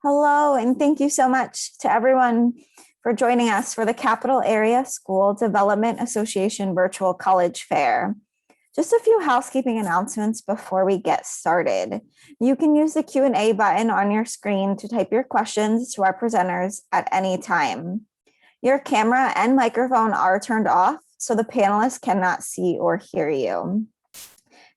Hello, and thank you so much to everyone for joining us for the Capital Area School Development Association Virtual College Fair. Just a few housekeeping announcements before we get started. You can use the Q&A button on your screen to type your questions to our presenters at any time. Your camera and microphone are turned off, so the panelists cannot see or hear you.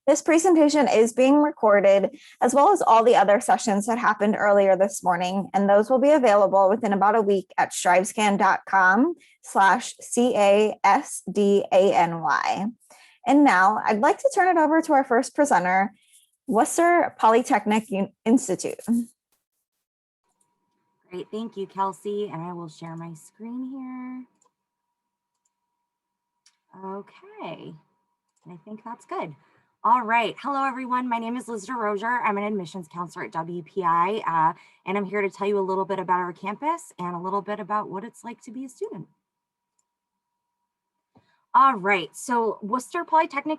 This presentation is being recorded, as well as all the other sessions that happened earlier this morning, and those will be available within about a week at strivescan.com/CASDANY. And now I'd like to turn it over to our first presenter, Worcester Polytechnic Institute. Great, thank you, Kelsey, and I will share my screen here. Okay, and I think that's good. All right. Hello, everyone. My name is Liz DeRozier. I'm an admissions counselor at WPI, and I'm here to tell you a little bit about our campus and a little bit about what it's like to be a student. All right. So Worcester Polytechnic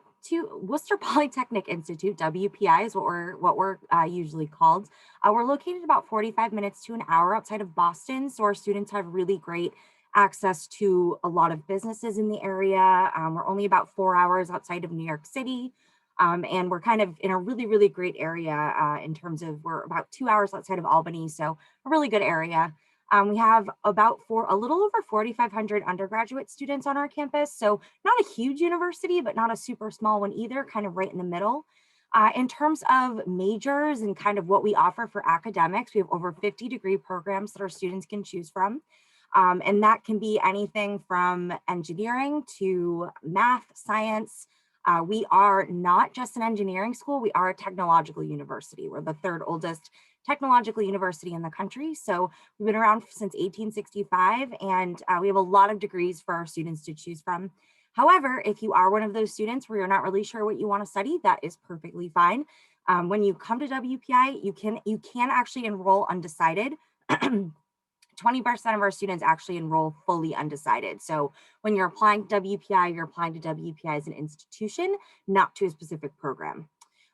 Institute, WPI is what we're usually called. We're located about 45 minutes to an hour outside of Boston, so our students have really great access to a lot of businesses in the area. We're only about 4 hours outside of New York City. And we're kind of in a really, really great area in terms of we're about 2 hours outside of Albany, so a really good area. We have about a little over 4,500 undergraduate students on our campus, so not a huge university, but not a super small one either, kind of right in the middle. In terms of majors and kind of what we offer for academics, we have over 50 degree programs that our students can choose from. And that can be anything from engineering to math, science. We are not just an engineering school, we are a technological university. We're the third oldest technological university in the country. So we've been around since 1865, and we have a lot of degrees for our students to choose from. However, if you are one of those students where you're not really sure what you want to study, that is perfectly fine. When you come to WPI, you can actually enroll undecided. 20% of our students actually enroll fully undecided. So when you're applying to WPI, you're applying to WPI as an institution, not to a specific program.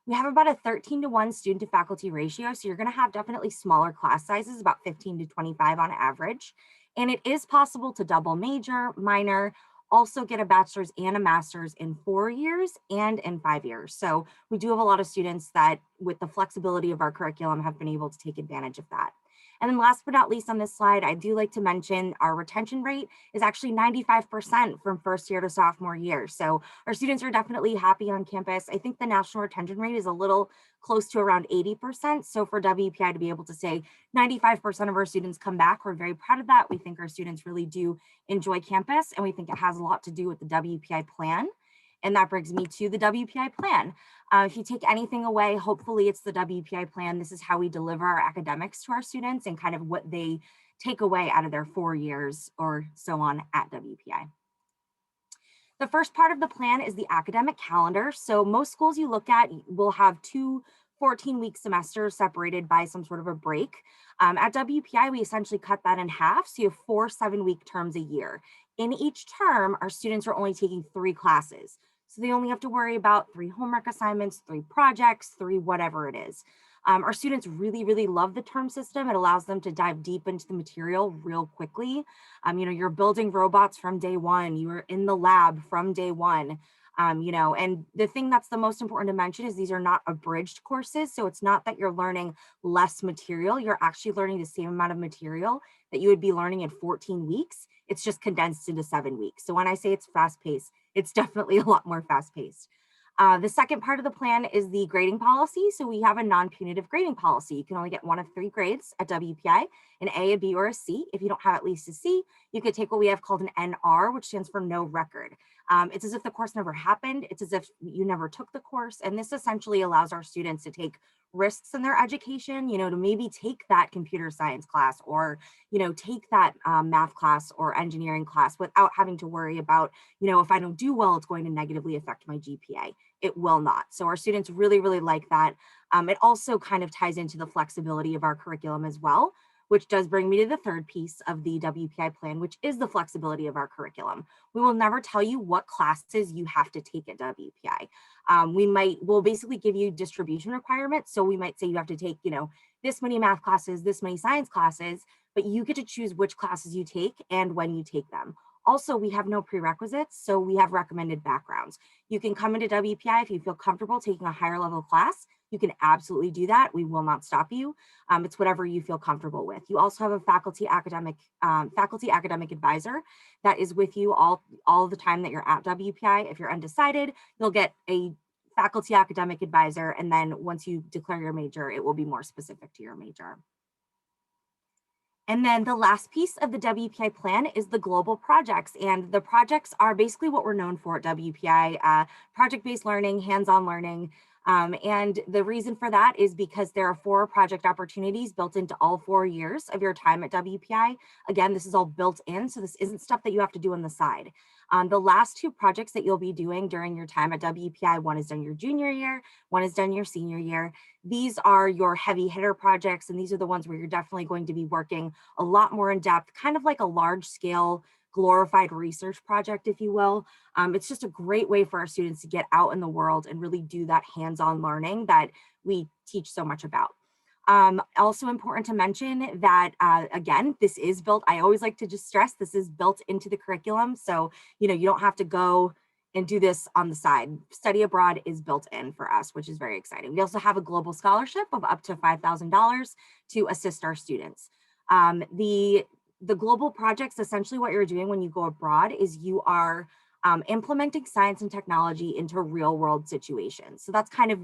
We have about a 13-to-1 student to faculty ratio. So you're gonna have definitely smaller class sizes, about 15 to 25 on average. And it is possible to double major, minor, also get a bachelor's and a master's in 4 years and in 5 years. So we do have a lot of students that, with the flexibility of our curriculum, have been able to take advantage of that. And then last but not least on this slide, I do like to mention our retention rate is actually 95% from first year to sophomore year. So our students are definitely happy on campus. I think the national retention rate is a little close to around 80%. So for WPI to be able to say 95% of our students come back, we're very proud of that. We think our students really do enjoy campus, and we think it has a lot to do with the WPI plan. And that brings me to the WPI plan. If you take anything away, hopefully it's the WPI plan. This is how we deliver our academics to our students and kind of what they take away out of their 4 years or so on at WPI. The first part of the plan is the academic calendar. So most schools you look at will have 2 14-week semesters separated by some sort of a break. At WPI, we essentially cut that in half. So you have 4 7-week terms a year. In each term, our students are only taking 3 classes. So they only have to worry about 3 homework assignments, 3 projects, 3 whatever it is. Our students really, really love the term system. It allows them to dive deep into the material real quickly. You're building robots from day one. You are in the lab from day one. And the thing that's the most important to mention is these are not abridged courses. So it's not that you're learning less material. You're actually learning the same amount of material that you would be learning in 14 weeks. It's just condensed into 7 weeks. So when I say it's fast-paced, it's definitely a lot more fast-paced. The second part of the plan is the grading policy. So we have a non-punitive grading policy. You can only get 1 of 3 grades at WPI, an A, a B, or a C. If you don't have at least a C, you could take what we have called an NR, which stands for no record. It's as if the course never happened. It's as if you never took the course. And this essentially allows our students to take risks in their education, to maybe take that computer science class or, take that math class or engineering class without having to worry about, if I don't do well, it's going to negatively affect my GPA. It will not. So our students really, really like that. It also kind of ties into the flexibility of our curriculum as well. which does bring me to the third piece of the WPI plan, which is the flexibility of our curriculum. We will never tell you what classes you have to take at WPI. We'll basically give you distribution requirements. So we might say you have to take, this many math classes, this many science classes, but you get to choose which classes you take and when you take them. Also, we have no prerequisites, so we have recommended backgrounds. You can come into WPI if you feel comfortable taking a higher level class. You can absolutely do that. We will not stop you. It's whatever you feel comfortable with. You also have a faculty academic advisor that is with you all the time that you're at WPI. If you're undecided, you'll get a faculty academic advisor, and then once you declare your major, it will be more specific to your major. And then the last piece of the WPI plan is the global projects. And the projects are basically what we're known for at WPI, project-based learning, hands-on learning. And the reason for that is because there are 4 project opportunities built into all 4 years of your time at WPI. Again, this is all built in, so this isn't stuff that you have to do on the side. The last 2 projects that you'll be doing during your time at WPI, one is done your junior year, one is done your senior year. These are your heavy hitter projects, and these are the ones where you're definitely going to be working a lot more in depth, kind of like a large scale glorified research project, if you will. It's just a great way for our students to get out in the world and really do that hands-on learning that we teach so much about. Also important to mention that, again, this is built, I always like to just stress, this is built into the curriculum. So, you don't have to go and do this on the side. Study abroad is built in for us, which is very exciting. We also have a global scholarship of up to $5,000 to assist our students. The global projects, essentially what you're doing when you go abroad is you are implementing science and technology into real world situations. So that's kind of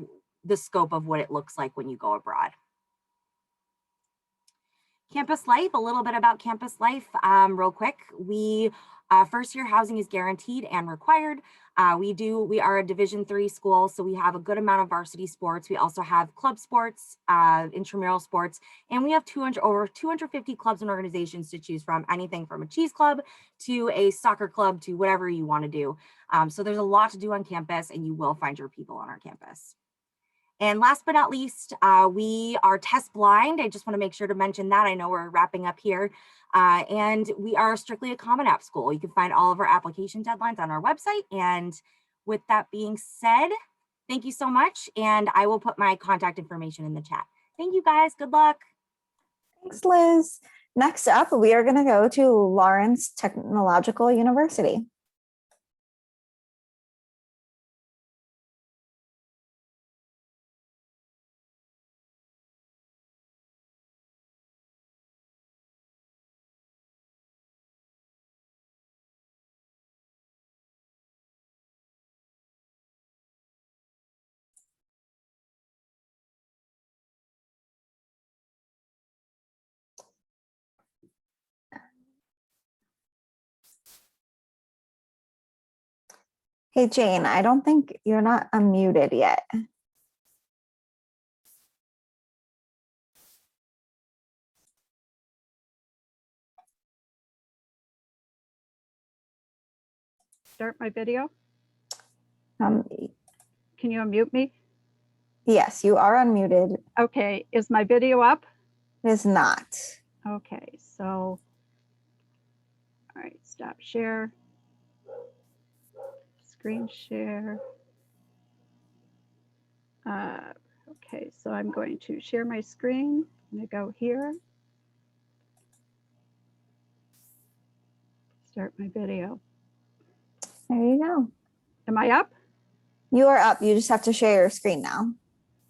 the scope of what it looks like when you go abroad. Campus life, a little bit about campus life real quick. First year housing is guaranteed and required. We are a Division III school, so we have a good amount of varsity sports. We also have club sports, intramural sports, and we have over 250 clubs and organizations to choose from, anything from a cheese club to a soccer club to whatever you want to do. So there's a lot to do on campus, and you will find your people on our campus. And last but not least, we are Testblind. I just want to make sure to mention that. I know we're wrapping up here. And we are strictly a Common App school. You can find all of our application deadlines on our website. And with that being said, thank you so much. And I will put my contact information in the chat. Thank you guys. Good luck. Thanks, Liz. Next up, we are going to go to Lawrence Technological University. Hey, Jane, I don't think you're not unmuted yet. Start my video? Can you unmute me? Yes, you are unmuted. Okay, is my video up? It is not. Okay, so, all right, stop share. Screen share. Okay, so I'm going to share my screen. I'm going to go here. Start my video. There you go. Am I up? You are up. You just have to share your screen now.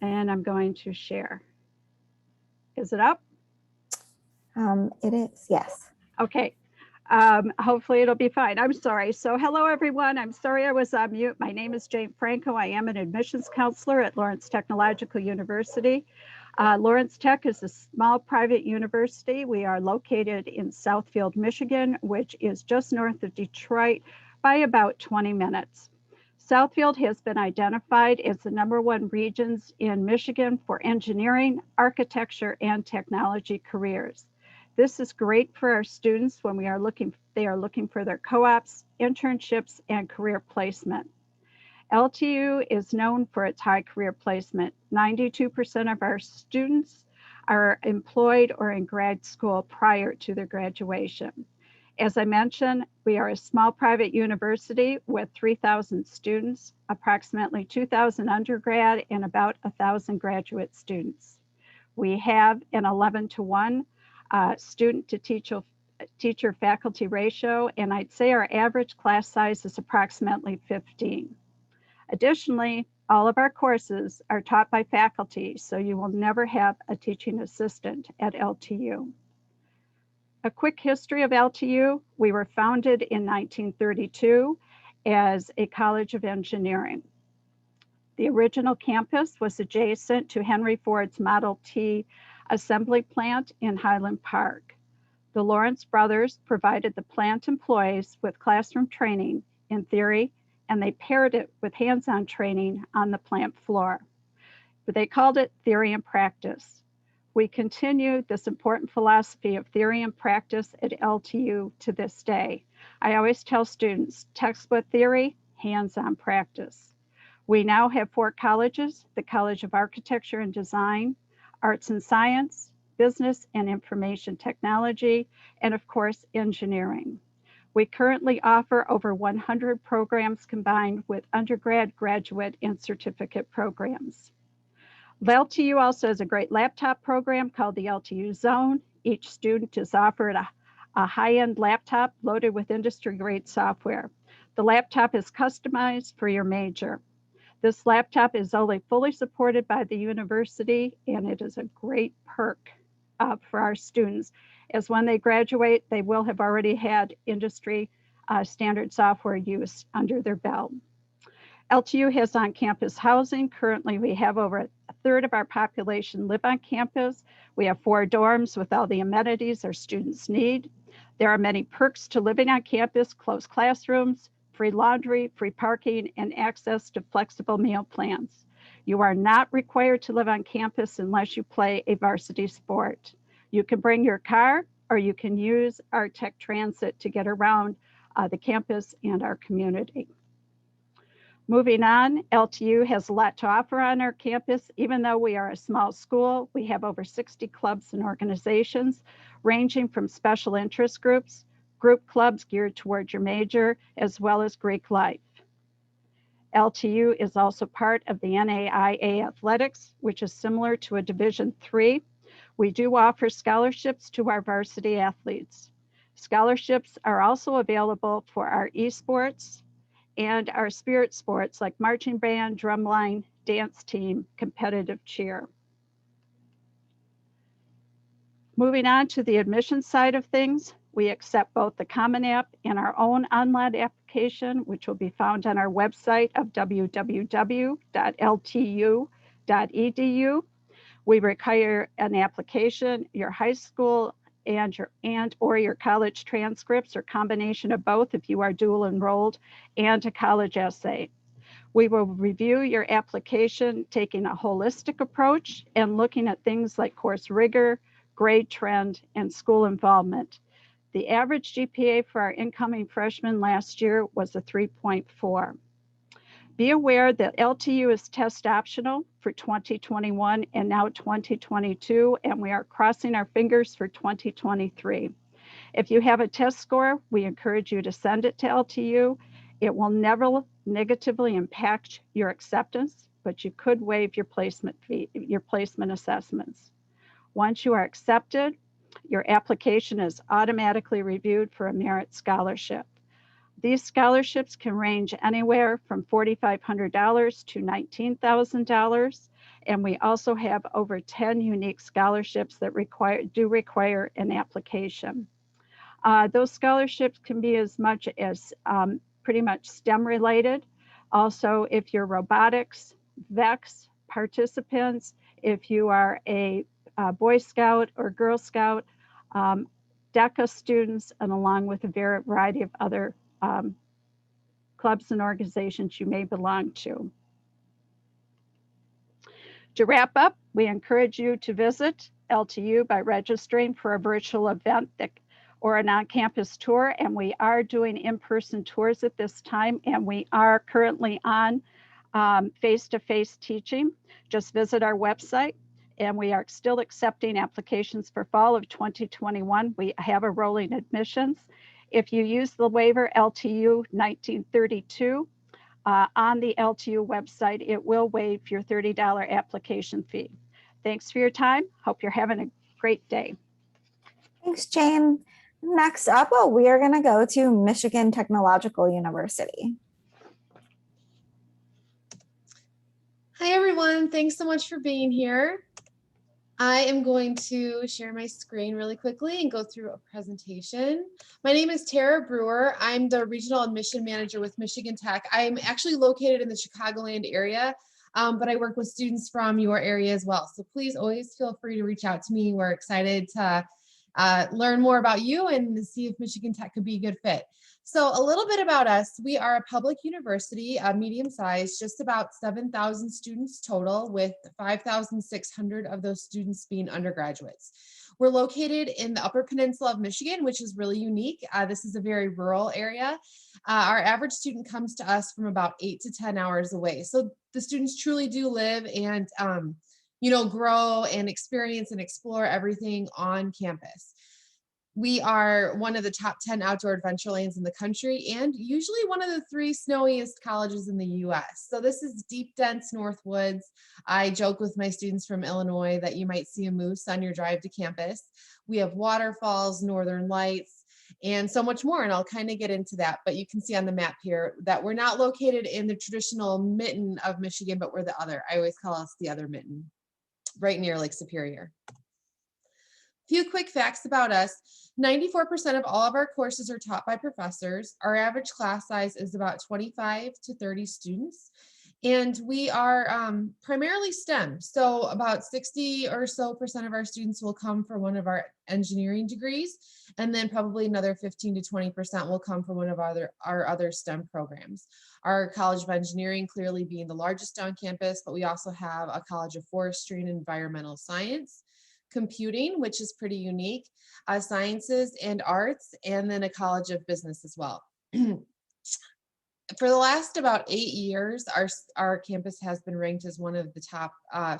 And I'm going to share. Is it up? It is, yes. Okay. Hopefully it'll be fine. I'm sorry. So hello, everyone. I'm sorry I was on mute. My name is Jane Franco. I am an admissions counselor at Lawrence Technological University. Lawrence Tech is a small private university. We are located in Southfield, Michigan, which is just north of Detroit by about 20 minutes. Southfield has been identified as the #1 regions in Michigan for engineering, architecture, and technology careers. This is great for our students when they are looking for their co-ops, internships, and career placement. LTU is known for its high career placement. 92% of our students are employed or in grad school prior to their graduation. As I mentioned, we are a small private university with 3,000 students, approximately 2,000 undergrad and about 1,000 graduate students. We have an 11-to-1 student to teacher faculty ratio, and I'd say our average class size is approximately 15. Additionally, all of our courses are taught by faculty, so you will never have a teaching assistant at LTU. A quick history of LTU: we were founded in 1932 as a College of Engineering. The original campus was adjacent to Henry Ford's Model T assembly plant in Highland Park. The Lawrence brothers provided the plant employees with classroom training in theory, and they paired it with hands-on training on the plant floor. But they called it theory and practice. We continue this important philosophy of theory and practice at LTU to this day. I always tell students, textbook theory, hands-on practice. We now have 4 colleges: the College of Architecture and Design, Arts and Science, Business and Information Technology, and of course, Engineering. We currently offer over 100 programs combined with undergrad, graduate, and certificate programs. LTU also has a great laptop program called the LTU Zone. Each student is offered a high-end laptop loaded with industry-grade software. The laptop is customized for your major. This laptop is only fully supported by the university, and it is a great perk for our students, as when they graduate, they will have already had industry standard software use under their belt. LTU has on-campus housing. Currently, we have over a third of our population live on campus. We have 4 dorms with all the amenities our students need. There are many perks to living on campus: closed classrooms, free laundry, free parking, and access to flexible meal plans. You are not required to live on campus unless you play a varsity sport. You can bring your car, or you can use our tech transit to get around the campus and our community. Moving on, LTU has a lot to offer on our campus. Even though we are a small school, we have over 60 clubs and organizations, ranging from special interest groups, group clubs geared towards your major, as well as Greek life. LTU is also part of the NAIA Athletics, which is similar to a Division III. We do offer scholarships to our varsity athletes. Scholarships are also available for our esports and our spirit sports like marching band, drumline, dance team, competitive cheer. Moving on to the admission side of things, we accept both the Common App and our own online application, which will be found on our website of www.ltu.edu. We require an application, your high school or your college transcripts, or combination of both if you are dual enrolled, and a college essay. We will review your application, taking a holistic approach and looking at things like course rigor, grade trend, and school involvement. The average GPA for our incoming freshmen last year was a 3.4. Be aware that LTU is test optional for 2021 and now 2022, and we are crossing our fingers for 2023. If you have a test score, we encourage you to send it to LTU. It will never negatively impact your acceptance, but you could waive your placement fee, your placement assessments. Once you are accepted, your application is automatically reviewed for a merit scholarship. These scholarships can range anywhere from $4,500 to $19,000, and we also have over 10 unique scholarships that do require an application. Those scholarships can be as much as pretty much STEM related. Also, if you're robotics, VEX participants, if you are a Boy Scout or Girl Scout, DECA students, and along with a variety of other clubs and organizations you may belong to. To wrap up, we encourage you to visit LTU by registering for a virtual event or an on-campus tour, and we are doing in-person tours at this time, and we are currently on face-to-face teaching. Just visit our website and we are still accepting applications for fall of 2021. We have a rolling admissions. If you use the waiver LTU 1932 on the LTU website, it will waive your $30 application fee. Thanks for your time. Hope you're having a great day. Thanks, Jane. Next up, we are going to go to Michigan Technological University. Hi, everyone. Thanks so much for being here. I am going to share my screen really quickly and go through a presentation. My name is Tara Brewer. I'm the Regional Admission Manager with Michigan Tech. I'm actually located in the Chicagoland area, but I work with students from your area as well. So please always feel free to reach out to me. We're excited to learn more about you and see if Michigan Tech could be a good fit. So a little bit about us. We are a public university, medium size, just about 7,000 students total, with 5,600 of those students being undergraduates. We're located in the Upper Peninsula of Michigan, which is really unique. This is a very rural area. Our average student comes to us from about 8 to 10 hours away. So the students truly do live and grow and experience and explore everything on campus. We are one of the top 10 outdoor adventure lanes in the country and usually one of the 3 snowiest colleges in the US. So this is deep, dense North Woods. I joke with my students from Illinois that you might see a moose on your drive to campus. We have waterfalls, northern lights, and so much more. And I'll kind of get into that, but you can see on the map here that we're not located in the traditional mitten of Michigan, but we're the other. I always call us the other mitten, right near Lake Superior. Few quick facts about us. 94% of all of our courses are taught by professors. Our average class size is about 25 to 30 students. And we are primarily STEM. So about 60 or so % of our students will come from one of our engineering degrees. And then probably another 15 to 20% will come from one of our other STEM programs. Our College of Engineering clearly being the largest on campus, but we also have a College of Forestry and Environmental Science, Computing, which is pretty unique, Sciences and Arts, and then a College of Business as well. For the last about 8 years, our campus has been ranked as one of the top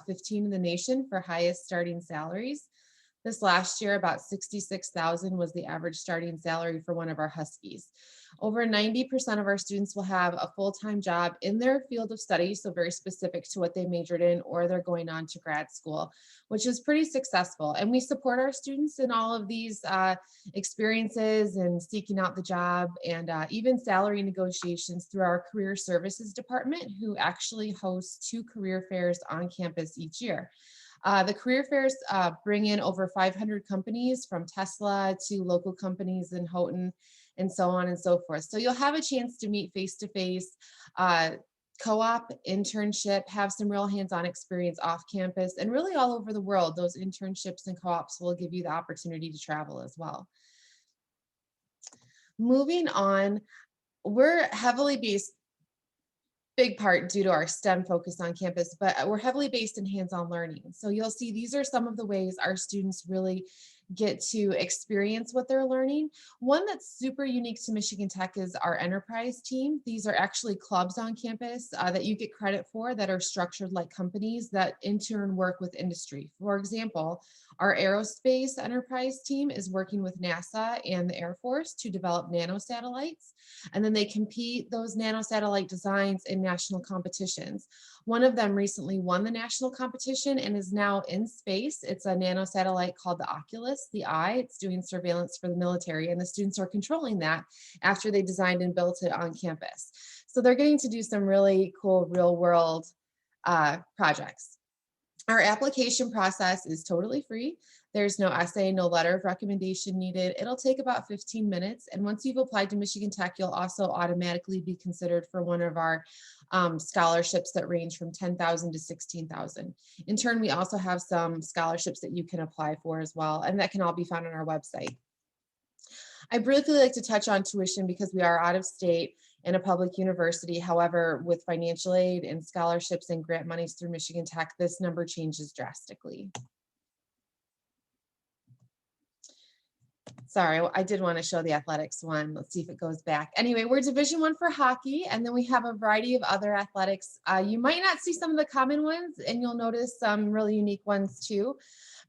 15 in the nation for highest starting salaries. This last year, about $66,000 was the average starting salary for one of our Huskies. Over 90% of our students will have a full-time job in their field of study, so very specific to what they majored in, or they're going on to grad school, which is pretty successful. And we support our students in all of these experiences and seeking out the job, and even salary negotiations through our Career Services Department, who actually hosts 2 career fairs on campus each year. The career fairs bring in over 500 companies, from Tesla to local companies in Houghton and so on and so forth. So you'll have a chance to meet face-to-face, co-op, internship, have some real hands-on experience off campus, and really all over the world. Those internships and co-ops will give you the opportunity to travel as well. Moving on, we're heavily based, big part due to our STEM focus on campus, but we're heavily based in hands-on learning. So you'll see these are some of the ways our students really get to experience what they're learning. One that's super unique to Michigan Tech is our enterprise team. These are actually clubs on campus that you get credit for, that are structured like companies that in turn work with industry. For example, our aerospace enterprise team is working with NASA and the Air Force to develop nanosatellites, and then they compete those nanosatellite designs in national competitions. One of them recently won the national competition and is now in space. It's a nanosatellite called the Oculus, the Eye. It's doing surveillance for the military, and the students are controlling that after they designed and built it on campus. So they're getting to do some really cool real world projects. Our application process is totally free. There's no essay, no letter of recommendation needed. It'll take about 15 minutes. And once you've applied to Michigan Tech, you'll also automatically be considered for one of our scholarships that range from $10,000 to $16,000. In turn, we also have some scholarships that you can apply for as well, and that can all be found on our website. I briefly like to touch on tuition because we are out of state in a public university. However, with financial aid and scholarships and grant monies through Michigan Tech, this number changes drastically. Sorry, I did want to show the athletics one. Let's see if it goes back. Anyway, we're Division I for hockey, and then we have a variety of other athletics. You might not see some of the common ones, and you'll notice some really unique ones too.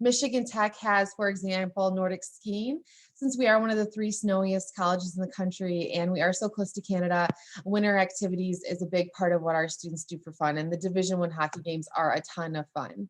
Michigan Tech has, for example, Nordic skiing. Since we are one of the 3 snowiest colleges in the country and we are so close to Canada, winter activities is a big part of what our students do for fun, and the Division I hockey games are a ton of fun.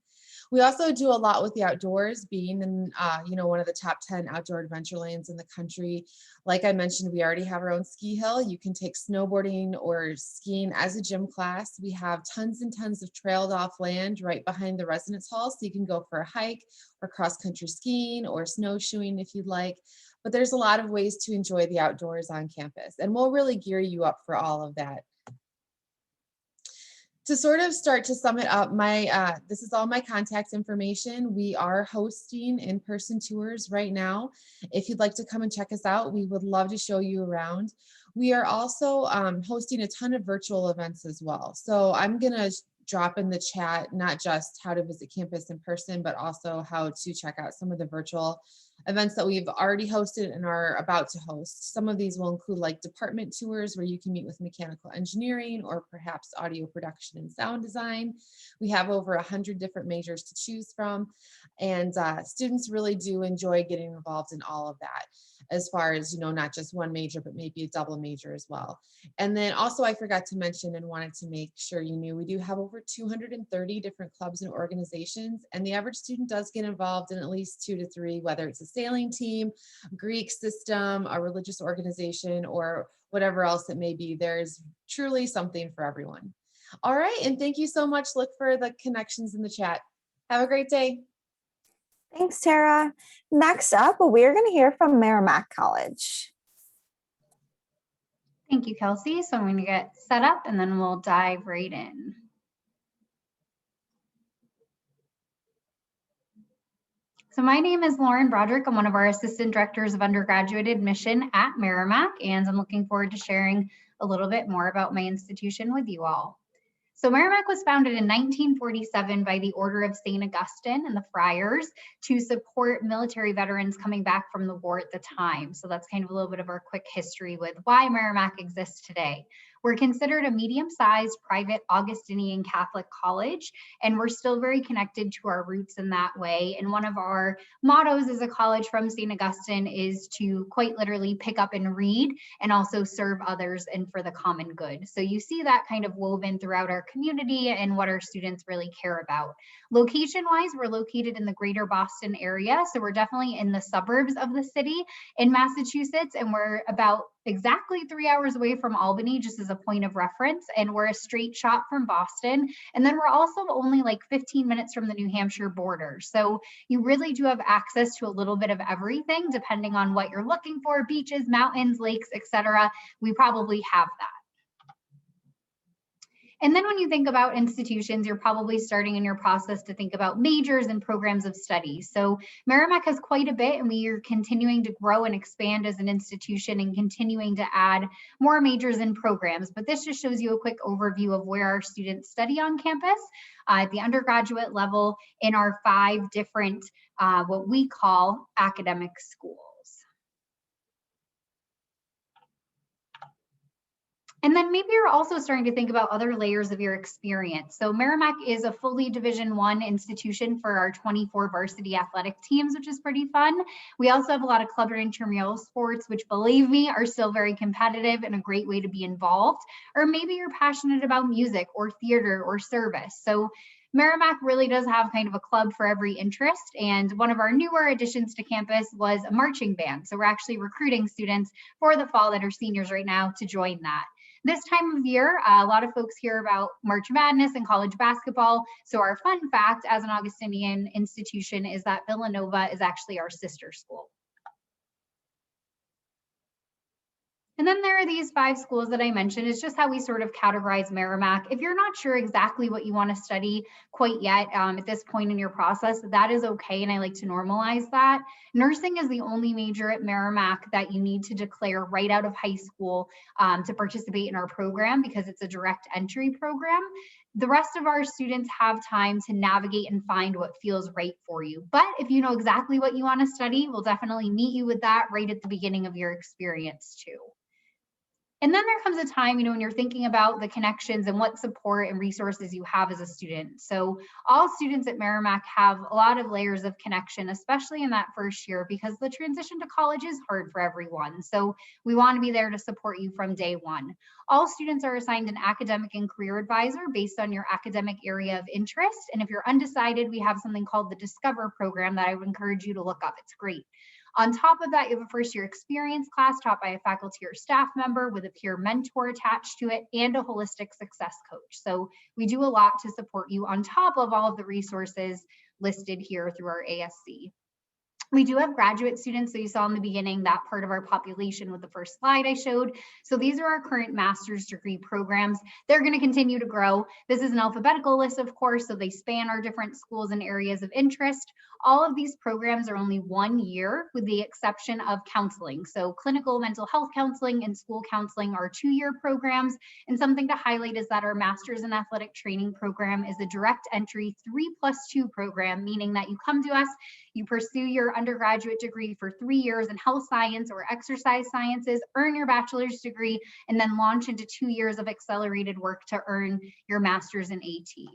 We also do a lot with the outdoors, being in one of the top 10 outdoor adventure lands in the country. Like I mentioned, we already have our own ski hill. You can take snowboarding or skiing as a gym class. We have tons and tons of trailed off land right behind the residence hall, so you can go for a hike or cross country skiing or snowshoeing if you'd like. But there's a lot of ways to enjoy the outdoors on campus, and we'll really gear you up for all of that. To sort of start to sum it up, this is all my contact information. We are hosting in-person tours right now. If you'd like to come and check us out, we would love to show you around. We are also hosting a ton of virtual events as well. So I'm gonna drop in the chat, not just how to visit campus in person, but also how to check out some of the virtual events that we've already hosted and are about to host. Some of these will include like department tours where you can meet with mechanical engineering or perhaps audio production and sound design. We have over 100 different majors to choose from, and students really do enjoy getting involved in all of that, as far as, not just one major, but maybe a double major as well. And then also I forgot to mention and wanted to make sure you knew, we do have over 230 different clubs and organizations, and the average student does get involved in at least 2 to 3, whether it's a sailing team, Greek system, a religious organization, or whatever else it may be. There's truly something for everyone. All right, and thank you so much. Look for the connections in the chat. Have a great day. Thanks, Tara. Next up, we're going to hear from Merrimack College. Thank you, Kelsey. So I'm going to get set up and then we'll dive right in. So my name is Lauren Broderick. I'm one of our assistant directors of undergraduate admission at Merrimack, and I'm looking forward to sharing a little bit more about my institution with you all. So Merrimack was founded in 1947 by the Order of St. Augustine and the Friars to support military veterans coming back from the war at the time. So that's kind of a little bit of our quick history with why Merrimack exists today. We're considered a medium-sized private Augustinian Catholic college, and we're still very connected to our roots in that way. And one of our mottos as a college from St. Augustine is to quite literally pick up and read and also serve others and for the common good. So you see that kind of woven throughout our community and what our students really care about. Location-wise, we're located in the greater Boston area, so we're definitely in the suburbs of the city in Massachusetts, and we're about exactly 3 hours away from Albany, just as a point of reference, and we're a straight shot from Boston. And then we're also only like 15 minutes from the New Hampshire border. So you really do have access to a little bit of everything, depending on what you're looking for: beaches, mountains, lakes, etc. We probably have that. And then when you think about institutions, you're probably starting in your process to think about majors and programs of study. So Merrimack has quite a bit, and we are continuing to grow and expand as an institution and continuing to add more majors and programs. But this just shows you a quick overview of where our students study on campus at the undergraduate level in our 5 different, what we call academic schools. And then maybe you're also starting to think about other layers of your experience. So Merrimack is a fully Division I institution for our 24 varsity athletic teams, which is pretty fun. We also have a lot of club and intramural sports, which, believe me, are still very competitive and a great way to be involved. Or maybe you're passionate about music or theater or service. So Merrimack really does have kind of a club for every interest. And one of our newer additions to campus was a marching band. So we're actually recruiting students for the fall that are seniors right now to join that. This time of year, a lot of folks hear about March Madness and college basketball. So our fun fact as an Augustinian institution is that Villanova is actually our sister school. And then there are these 5 schools that I mentioned. It's just how we sort of categorize Merrimack. If you're not sure exactly what you want to study quite yet at this point in your process, that is okay, and I like to normalize that. Nursing is the only major at Merrimack that you need to declare right out of high school to participate in our program, because it's a direct entry program. The rest of our students have time to navigate and find what feels right for you. But if you know exactly what you want to study, we'll definitely meet you with that right at the beginning of your experience too. And then there comes a time, when you're thinking about the connections and what support and resources you have as a student. So all students at Merrimack have a lot of layers of connection, especially in that first year, because the transition to college is hard for everyone. So we want to be there to support you from day one. All students are assigned an academic and career advisor based on your academic area of interest. And if you're undecided, we have something called the Discover program that I would encourage you to look up. It's great. On top of that, you have a first year experience class taught by a faculty or staff member with a peer mentor attached to it and a holistic success coach. So we do a lot to support you on top of all of the resources listed here through our ASC. We do have graduate students, so you saw in the beginning that part of our population with the first slide I showed. So these are our current master's degree programs. They're going to continue to grow. This is an alphabetical list, of course, so they span our different schools and areas of interest. All of these programs are only 1 year with the exception of counseling. So clinical mental health counseling and school counseling are 2-year programs. And something to highlight is that our master's in athletic training program is a direct entry 3+2 program, meaning that you come to us, you pursue your undergraduate degree for 3 years in health science or exercise sciences, earn your bachelor's degree, and then launch into 2 years of accelerated work to earn your master's in AT.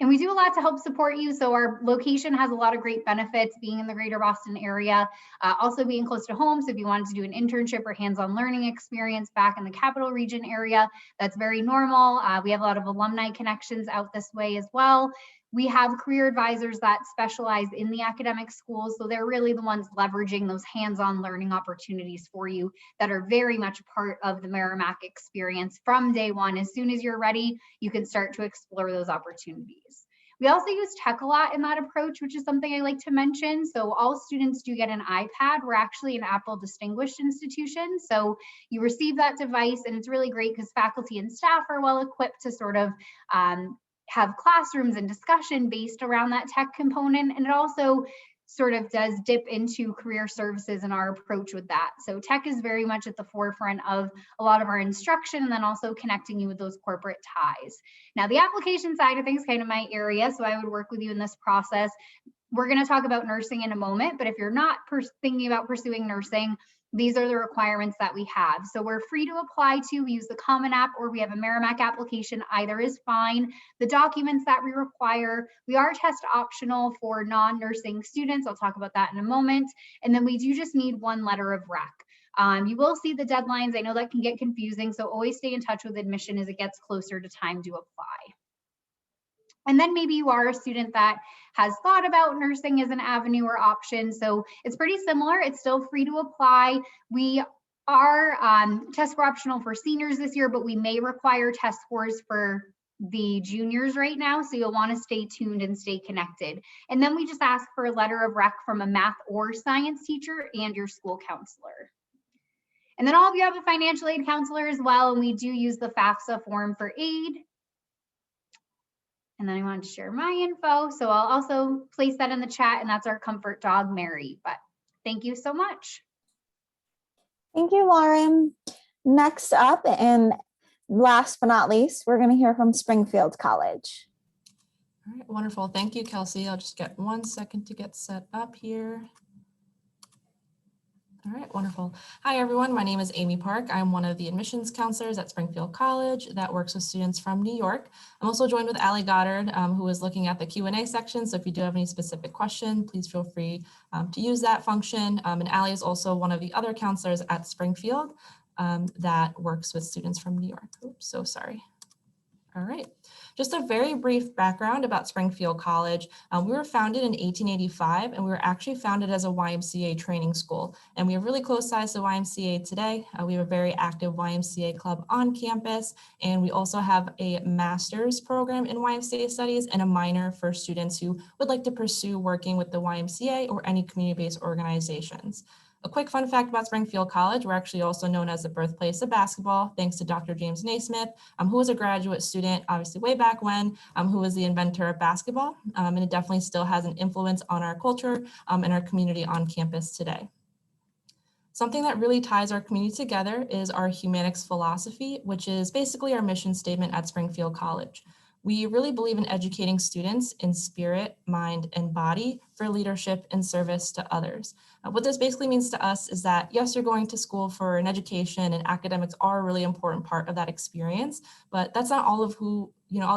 And we do a lot to help support you. So our location has a lot of great benefits, being in the greater Boston area, also being close to home. So if you wanted to do an internship or hands-on learning experience back in the capital region area, that's very normal. We have a lot of alumni connections out this way as well. We have career advisors that specialize in the academic schools. So they're really the ones leveraging those hands-on learning opportunities for you that are very much part of the Merrimack experience from day one. As soon as you're ready, you can start to explore those opportunities. We also use tech a lot in that approach, which is something I like to mention. So all students do get an iPad. We're actually an Apple distinguished institution. So you receive that device, and it's really great because faculty and staff are well equipped to sort of have classrooms and discussion based around that tech component. And it also sort of does dip into career services and our approach with that. So tech is very much at the forefront of a lot of our instruction, and then also connecting you with those corporate ties. Now, the application side of things is kind of my area, so I would work with you in this process. We're going to talk about nursing in a moment, but if you're not thinking about pursuing nursing, these are the requirements that we have. So we're free to apply to. We use the Common App, or we have a Merrimack application. Either is fine. The documents that we require, we are test optional for non-nursing students. I'll talk about that in a moment. And then we do just need 1 letter of rec. You will see the deadlines. I know that can get confusing, so always stay in touch with admission as it gets closer to time to apply. And then maybe you are a student that has thought about nursing as an avenue or option. So it's pretty similar. It's still free to apply. We are test score optional for seniors this year, but we may require test scores for the juniors right now. So you'll want to stay tuned and stay connected. And then we just ask for a letter of rec from a math or science teacher and your school counselor. And then all of you have a financial aid counselor as well. And we do use the FAFSA form for aid. And then I wanted to share my info. So I'll also place that in the chat, and that's our comfort dog, Mary. But thank you so much. Thank you, Lauren. Next up, and last but not least, we're going to hear from Springfield College. All right, wonderful. Thank you, Kelsey. I'll just get 1 second to get set up here. All right, wonderful. Hi, everyone. My name is Amy Park. I'm one of the admissions counselors at Springfield College that works with students from New York. I'm also joined with Allie Goddard, who is looking at the Q&A section. So if you do have any specific question, please feel free to use that function. And Allie is also one of the other counselors at Springfield that works with students from New York. Oops, so sorry. All right, just a very brief background about Springfield College. We were founded in 1885, and we were actually founded as a YMCA training school. And we have really close ties to YMCA today. We have a very active YMCA club on campus, and we also have a master's program in YMCA studies and a minor for students who would like to pursue working with the YMCA or any community-based organizations. A quick fun fact about Springfield College, we're actually also known as the birthplace of basketball, thanks to Dr. James Naismith, who was a graduate student, obviously way back when, who was the inventor of basketball. And it definitely still has an influence on our culture and our community on campus today. Something that really ties our community together is our humanics philosophy, which is basically our mission statement at Springfield College. We really believe in educating students in spirit, mind, and body for leadership and service to others. What this basically means to us is that, yes, you're going to school for an education, and academics are a really important part of that experience, but that's not all of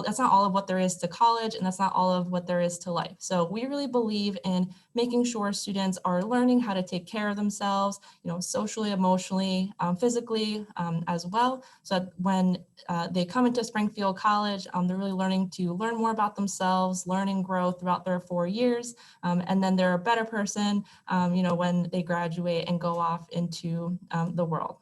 that's not all of what there is to college, and that's not all of what there is to life. So we really believe in making sure students are learning how to take care of themselves, socially, emotionally, physically as well. So that when they come into Springfield College, they're really learning to learn more about themselves, learn and grow throughout their 4 years. And then they're a better person, when they graduate and go off into the world.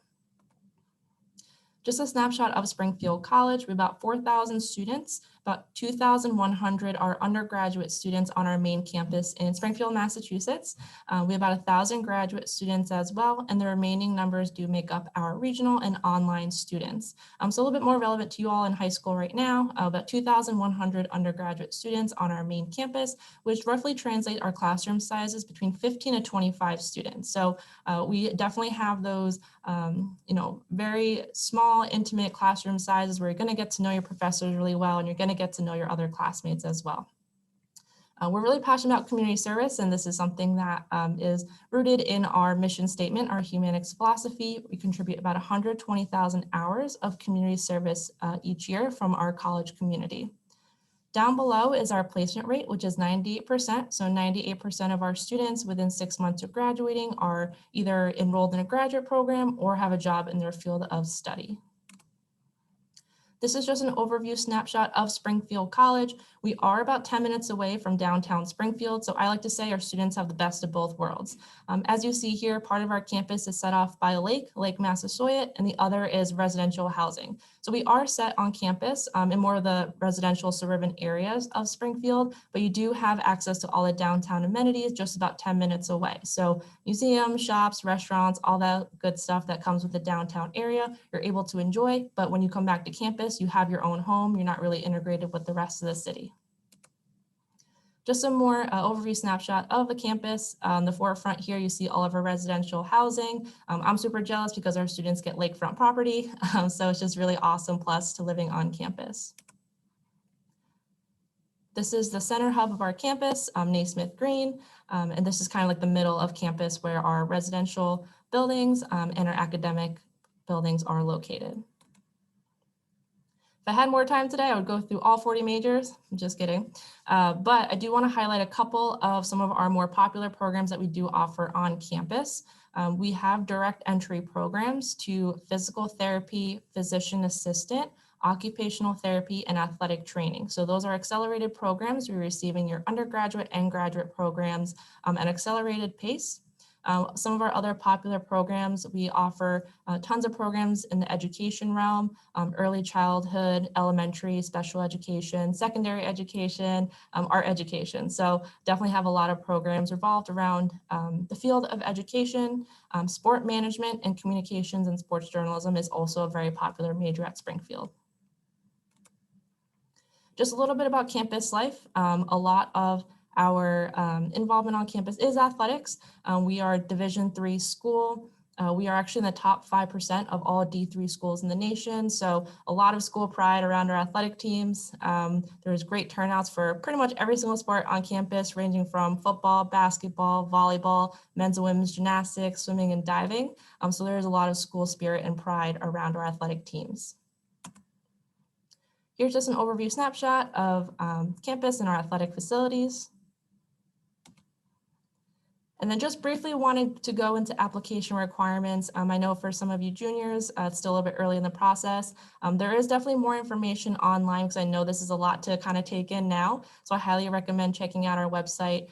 Just a snapshot of Springfield College, we have about 4,000 students, about 2,100 are undergraduate students on our main campus in Springfield, Massachusetts. We have about 1,000 graduate students as well, and the remaining numbers do make up our regional and online students. So a little bit more relevant to you all in high school right now, about 2,100 undergraduate students on our main campus, which roughly translate our classroom sizes between 15 to 25 students. So we definitely have those very small, intimate classroom sizes where you're going to get to know your professors really well, and you're going to get to know your other classmates as well. We're really passionate about community service, and this is something that is rooted in our mission statement, our humanics philosophy. We contribute about 120,000 hours of community service each year from our college community. Down below is our placement rate, which is 98%. So 98% of our students within 6 months of graduating are either enrolled in a graduate program or have a job in their field of study. This is just an overview snapshot of Springfield College. We are about 10 minutes away from downtown Springfield, so I like to say our students have the best of both worlds. As you see here, part of our campus is set off by a lake, Lake Massasoit, and the other is residential housing. So we are set on campus in more of the residential suburban areas of Springfield, but you do have access to all the downtown amenities just about 10 minutes away. So museums, shops, restaurants, all that good stuff that comes with the downtown area, you're able to enjoy, but when you come back to campus, you have your own home, you're not really integrated with the rest of the city. Just some more overview snapshot of the campus. On the forefront here, you see all of our residential housing. I'm super jealous because our students get lakefront property, so it's just really awesome plus to living on campus. This is the center hub of our campus, Naismith Green, and this is kind of like the middle of campus where our residential buildings and our academic buildings are located. If I had more time today, I would go through all 40 majors. I'm just kidding. But I do want to highlight a couple of some of our more popular programs that we do offer on campus. We have direct entry programs to physical therapy, physician assistant, occupational therapy, and athletic training. So those are accelerated programs. We're receiving your undergraduate and graduate programs at an accelerated pace. Some of our other popular programs, we offer tons of programs in the education realm, early childhood, elementary, special education, secondary education, art education. So definitely have a lot of programs revolved around the field of education. Sport management and communications and sports journalism is also a very popular major at Springfield. Just a little bit about campus life. A lot of our involvement on campus is athletics. We are a Division III school. We are actually in the top 5% of all D3 schools in the nation. So a lot of school pride around our athletic teams. There's great turnouts for pretty much every single sport on campus, ranging from football, basketball, volleyball, men's and women's gymnastics, swimming, and diving. So there's a lot of school spirit and pride around our athletic teams. Here's just an overview snapshot of campus and our athletic facilities. And then just briefly wanted to go into application requirements. I know for some of you juniors, it's still a little bit early in the process. There is definitely more information online because I know this is a lot to kind of take in now. So I highly recommend checking out our website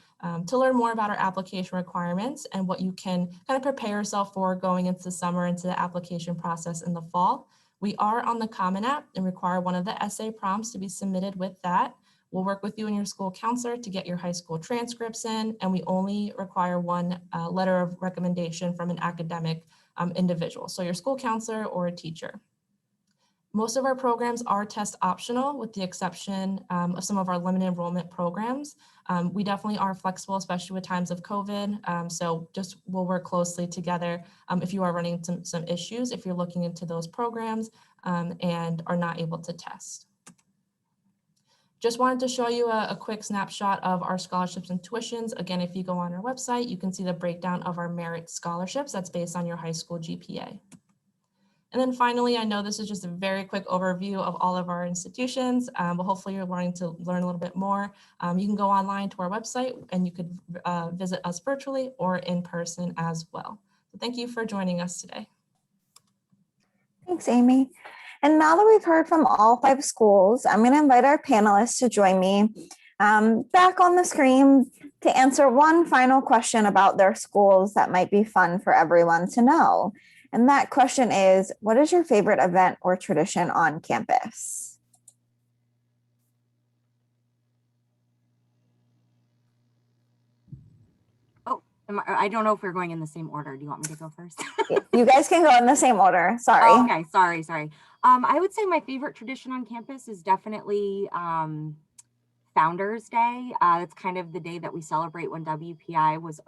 to learn more about our application requirements and what you can kind of prepare yourself for going into the summer, into the application process in the fall. We are on the Common App and require one of the essay prompts to be submitted with that. We'll work with you and your school counselor to get your high school transcripts in, and we only require one letter of recommendation from an academic individual, so your school counselor or a teacher. Most of our programs are test optional with the exception of some of our limited enrollment programs. We definitely are flexible, especially with times of COVID. So just we'll work closely together if you are running some issues, if you're looking into those programs and are not able to test. Just wanted to show you a quick snapshot of our scholarships and tuitions. Again, if you go on our website, you can see the breakdown of our merit scholarships. That's based on your high school GPA. And then finally, I know this is just a very quick overview of all of our institutions, but hopefully you're learning to learn a little bit more. You can go online to our website and you could visit us virtually or in person as well. So thank you for joining us today. Thanks, Amy. And now that we've heard from all 5 schools, I'm going to invite our panelists to join me back on the screen to answer one final question about their schools that might be fun for everyone to know. And that question is, what is your favorite event or tradition on campus? Oh, I don't know if we're going in the same order. Do you want me to go first? You guys can go in the same order. Sorry. Oh, okay, sorry. I would say my favorite tradition on campus is definitely Founders Day. It's kind of the day that we celebrate when WPI was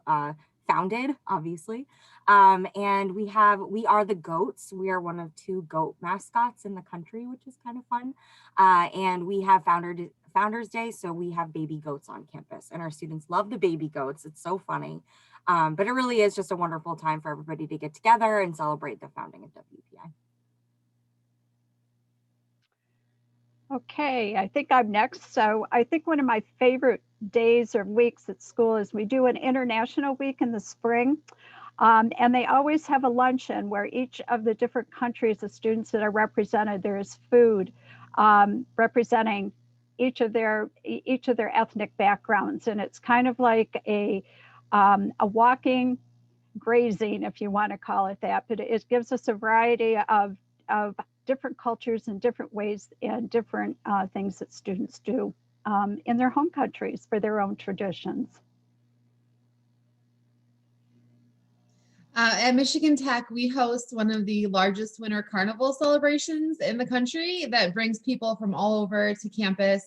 founded, obviously. And we are the goats. We are one of 2 goat mascots in the country, which is kind of fun. And we have Founders Day, so we have baby goats on campus, and our students love the baby goats. It's so funny. But it really is just a wonderful time for everybody to get together and celebrate the founding of WPI. Okay, I think I'm next. So I think one of my favorite days or weeks at school is we do an international week in the spring. And they always have a luncheon where each of the different countries, the students that are represented, there is food representing each of their ethnic backgrounds. And it's kind of like a walking grazing, if you want to call it that, but it gives us a variety of different cultures and different ways and different things that students do in their home countries for their own traditions. At Michigan Tech, we host one of the largest winter carnival celebrations in the country that brings people from all over to campus.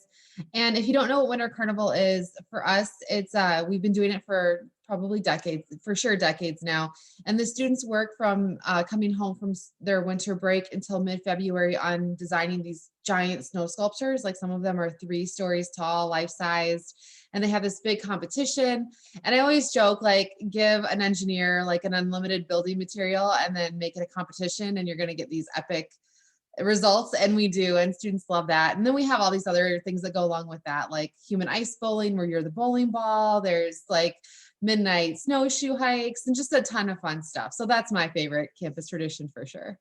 And if you don't know what winter carnival is, for us, it's we've been doing it for probably decades now. And the students work from coming home from their winter break until mid-February on designing these giant snow sculptures. Like some of them are 3 stories tall, life-sized, and they have this big competition. And I always joke, like, give an engineer like an unlimited building material and then make it a competition, and you're going to get these epic results. And we do, and students love that. And then we have all these other things that go along with that, like human ice bowling, where you're the bowling ball. There's like midnight snowshoe hikes and just a ton of fun stuff. So that's my favorite campus tradition for sure.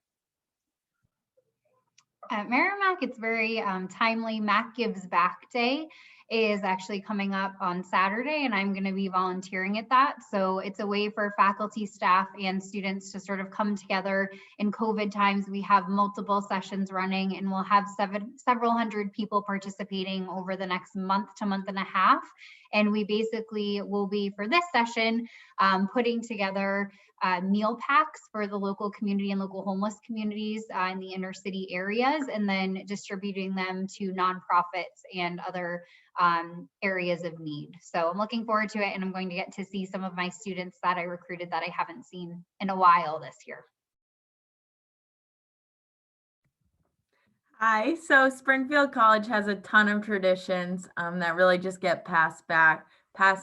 At Merrimack, it's very timely. Mac Gives Back Day is actually coming up on Saturday, and I'm going to be volunteering at that. So it's a way for faculty, staff, and students to sort of come together. In COVID times, we have multiple sessions running, and we'll have several hundred people participating over the next month to month and a half. And we basically will be, for this session, putting together meal packs for the local community and local homeless communities in the inner city areas, and then distributing them to nonprofits and other areas of need. So I'm looking forward to it, and I'm going to get to see some of my students that I recruited that I haven't seen in a while this year. Hi, so Springfield College has a ton of traditions that really just get passed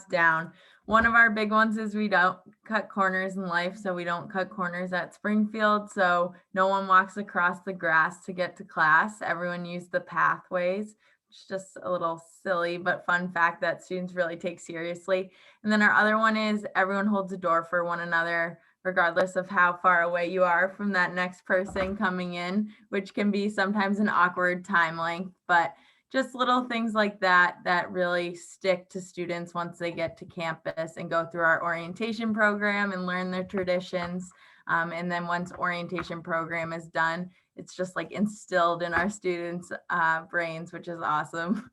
down. One of our big ones is we don't cut corners in life, so we don't cut corners at Springfield. So no one walks across the grass to get to class. Everyone used the pathways. It's just a little silly but fun fact that students really take seriously. And then our other one is everyone holds a door for one another, regardless of how far away you are from that next person coming in, which can be sometimes an awkward time length, but just little things like that that really stick to students once they get to campus and go through our orientation program and learn their traditions. And then once orientation program is done, it's just like instilled in our students' brains, which is awesome.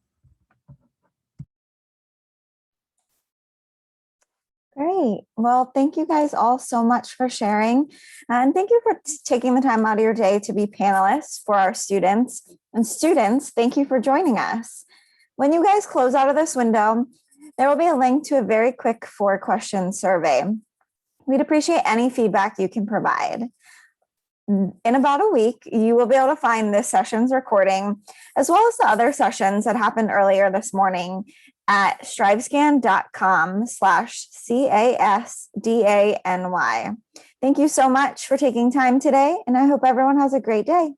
Great. Well, thank you guys all so much for sharing. And thank you for taking the time out of your day to be panelists for our students. And students, thank you for joining us. When you guys close out of this window, there will be a link to a very quick 4-question survey. We'd appreciate any feedback you can provide. In about a week, you will be able to find this session's recording, as well as the other sessions that happened earlier this morning at strivescan.com/CASDANY. Thank you so much for taking time today, and I hope everyone has a great day.